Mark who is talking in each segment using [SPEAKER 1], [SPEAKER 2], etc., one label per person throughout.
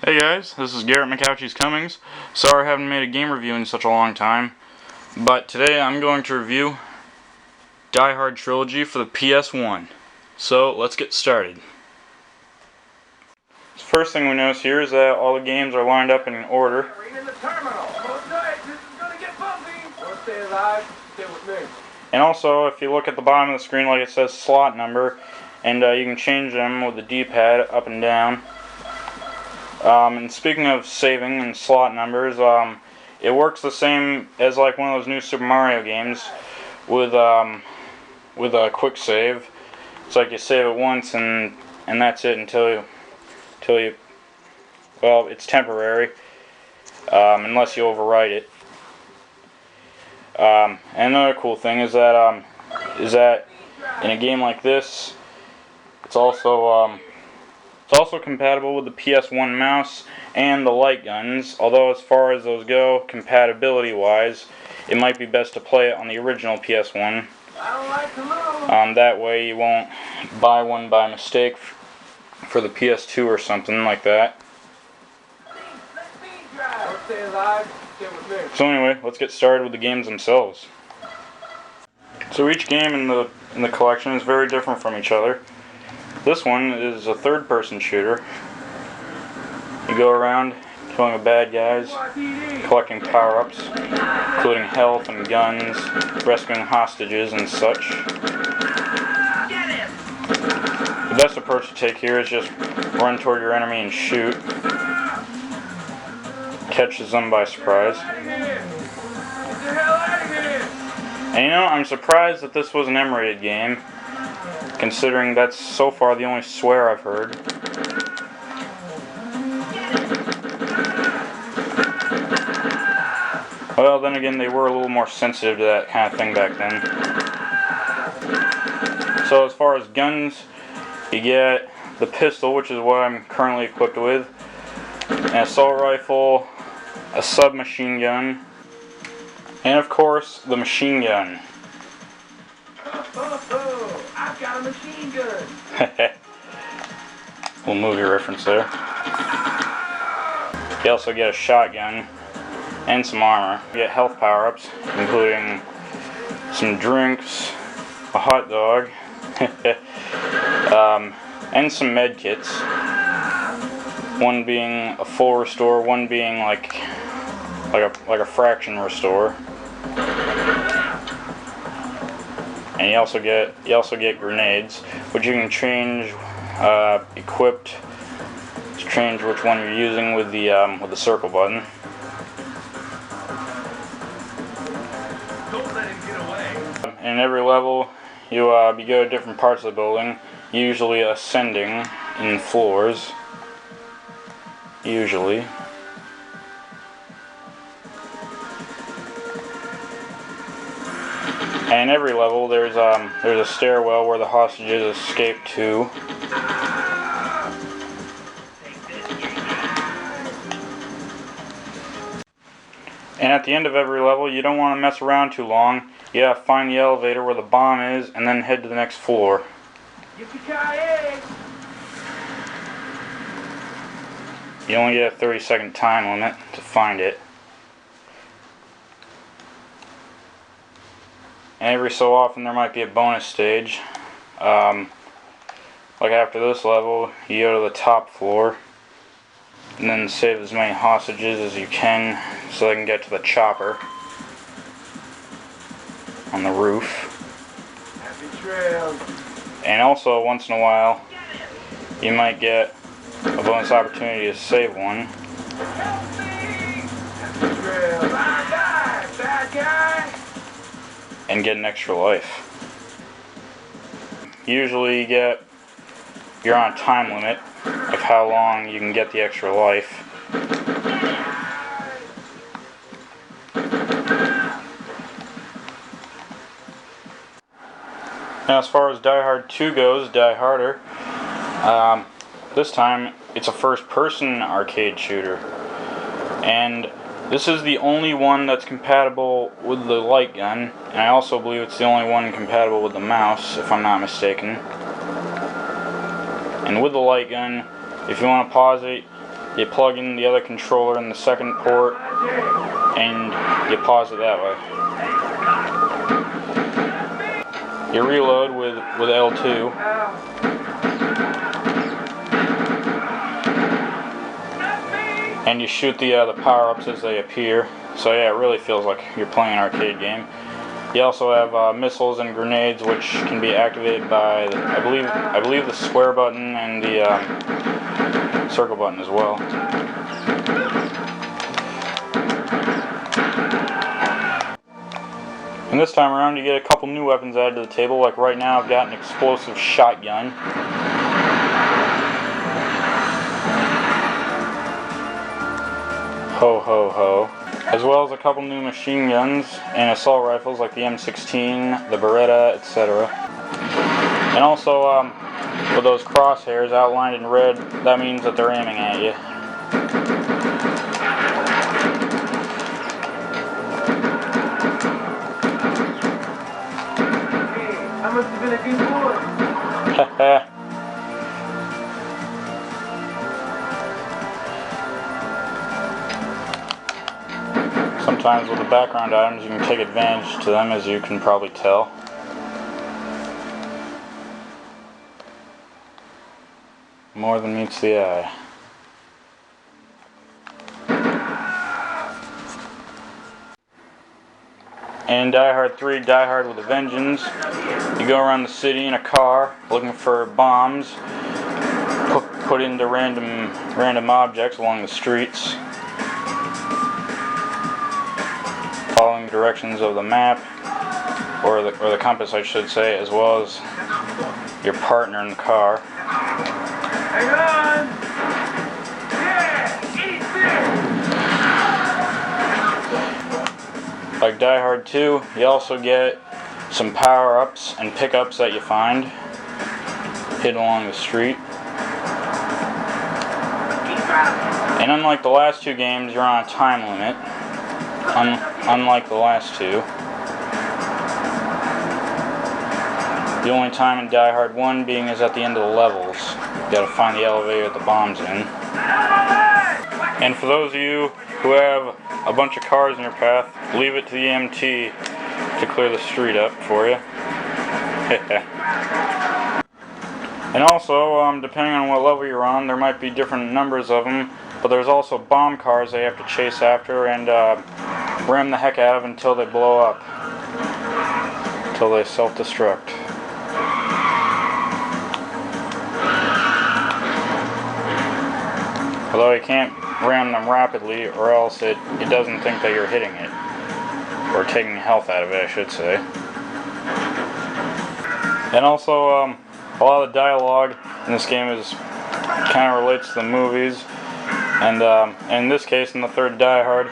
[SPEAKER 1] Hey guys, this is Garrett McCouchy's Cummings. Sorry I haven't made a game review in such a long time, but today I'm going to review Die Hard Trilogy for the PS1. So let's get started. The first thing we notice here is that all the games are lined up in order. And also, if you look at the bottom of the screen, like it says slot number, and you can change them with the D-pad up and down. And speaking of saving and slot numbers, it works the same as like one of those new Super Mario games with a quick save. It's like you save it once and that's it until you well, it's temporary unless you overwrite it. And another cool thing is that in a game like this, it's also compatible with the PS1 mouse and the light guns, although as far as those go, compatibility-wise, it might be best to play it on the original PS1. That way you won't buy one by mistake for the PS2 or something like that. So anyway, let's get started with the games themselves. So each game in the collection is very different from each other. This one is a third-person shooter. You go around killing the bad guys, collecting power-ups, including health and guns, rescuing hostages and such. The best approach to take here is just run toward your enemy and shoot. Catches them by surprise. And you know, I'm surprised that this was an M-rated game, considering that's so far the only swear I've heard. Well, then again, they were a little more sensitive to that kind of thing back then. So as far as guns, you get the pistol, which is what I'm currently equipped with, an assault rifle, a submachine gun, and of course, the machine gun. I've got a machine gun. Little movie reference there. You also get a shotgun and some armor. You get health power-ups, including some drinks, a hot dog, and some med kits. One being a full restore, one being like a fraction restore. And you also get grenades, which you can change equipped to change which one you're using with the circle button. Don't let him get away. In every level, you go to different parts of the building, usually ascending in floors. Usually. And in every level, there's a stairwell where the hostages escape to. And at the end of every level, you don't want to mess around too long. You gotta find the elevator where the bomb is, and then head to the next floor. You only get a 30-second time limit to find it. And every so often there might be a bonus stage. Like after this level, you go to the top floor and then save as many hostages as you can so they can get to the chopper on the roof. And also, once in a while, you might get a bonus opportunity to save one. And get an extra life. Usually you're on a time limit of how long you can get the extra life. Now as far as Die Hard 2 goes, Die Harder, this time it's a first-person arcade shooter. And this is the only one that's compatible with the light gun, and I also believe it's the only one compatible with the mouse, if I'm not mistaken. And with the light gun, if you want to pause it, you plug in the other controller in the second port, and you pause it that way. You reload with L2. And you shoot the power-ups as they appear. So yeah, it really feels like you're playing an arcade game. You also have missiles and grenades, which can be activated by, I believe the square button and the circle button as well. And this time around, you get a couple new weapons added to the table. Like right now, I've got an explosive shotgun. Ho ho ho. As well as a couple new machine guns and assault rifles like the M16, the Beretta, etc. And also, with those crosshairs outlined in red, that means that they're aiming at you.
[SPEAKER 2] I must have been a good boy.
[SPEAKER 1] Haha. Sometimes with the background items you can take advantage to them, as you can probably tell. More than meets the eye. In Die Hard 3, Die Hard with a Vengeance, you go around the city in a car looking for bombs put into random objects along the streets, following the directions of the map, or the compass I should say, as well as your partner in the car.
[SPEAKER 2] Hang on! Yeah! Eat this!
[SPEAKER 1] Like Die Hard 2, you also get some power-ups and pickups that you find hidden along the street. And unlike the last two games, you're on a time limit. Unlike the last two. The only time in Die Hard 1 being is at the end of the levels. You gotta find the elevator with the bombs in. And for those of you who have a bunch of cars in your path, leave it to the MT to clear the street up for you. And also, depending on what level you're on, there might be different numbers of them, but there's also bomb cars they have to chase after and ram the heck out of until they blow up. Until they self-destruct. Although you can't ram them rapidly, or else it doesn't think that you're hitting it. Or taking health out of it, I should say. And also, a lot of the dialogue in this game kind of relates to the movies. And in this case, in the third Die Hard,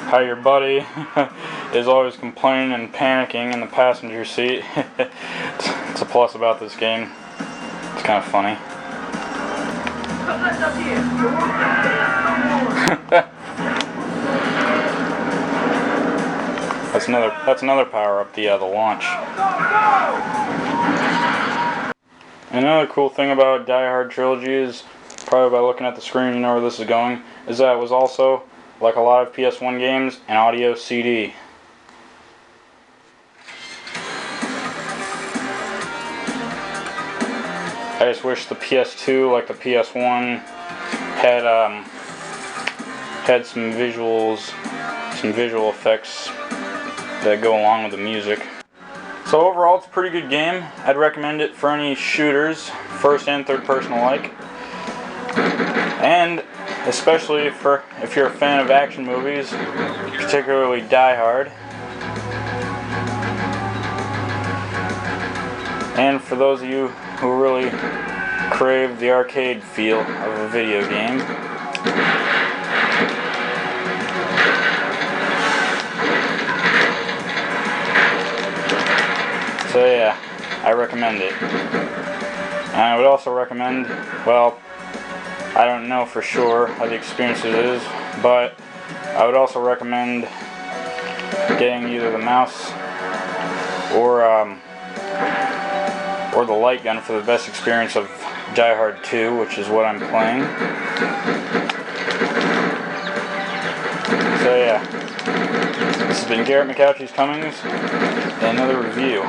[SPEAKER 1] how your buddy is always complaining and panicking in the passenger seat. It's a plus about this game. It's kind of funny. That's another power up, the launch. Another cool thing about Die Hard Trilogy is, probably by looking at the screen you know where this is going, is that it was also, like a lot of PS1 games, an audio CD. I just wish the PS2, like the PS1, had some visual effects that go along with the music. So overall, it's a pretty good game. I'd recommend it for any shooters, first and third person alike, and especially if you're a fan of action movies, particularly Die Hard. And for those of you who really crave the arcade feel of a video game. So yeah, I recommend it. And I would also recommend, well, I don't know for sure how the experience is, but I would also recommend getting either the mouse or the light gun for the best experience of Die Hard 2, which is what I'm playing. So yeah, this has been Garrett McCouchy's Cummings, and another review.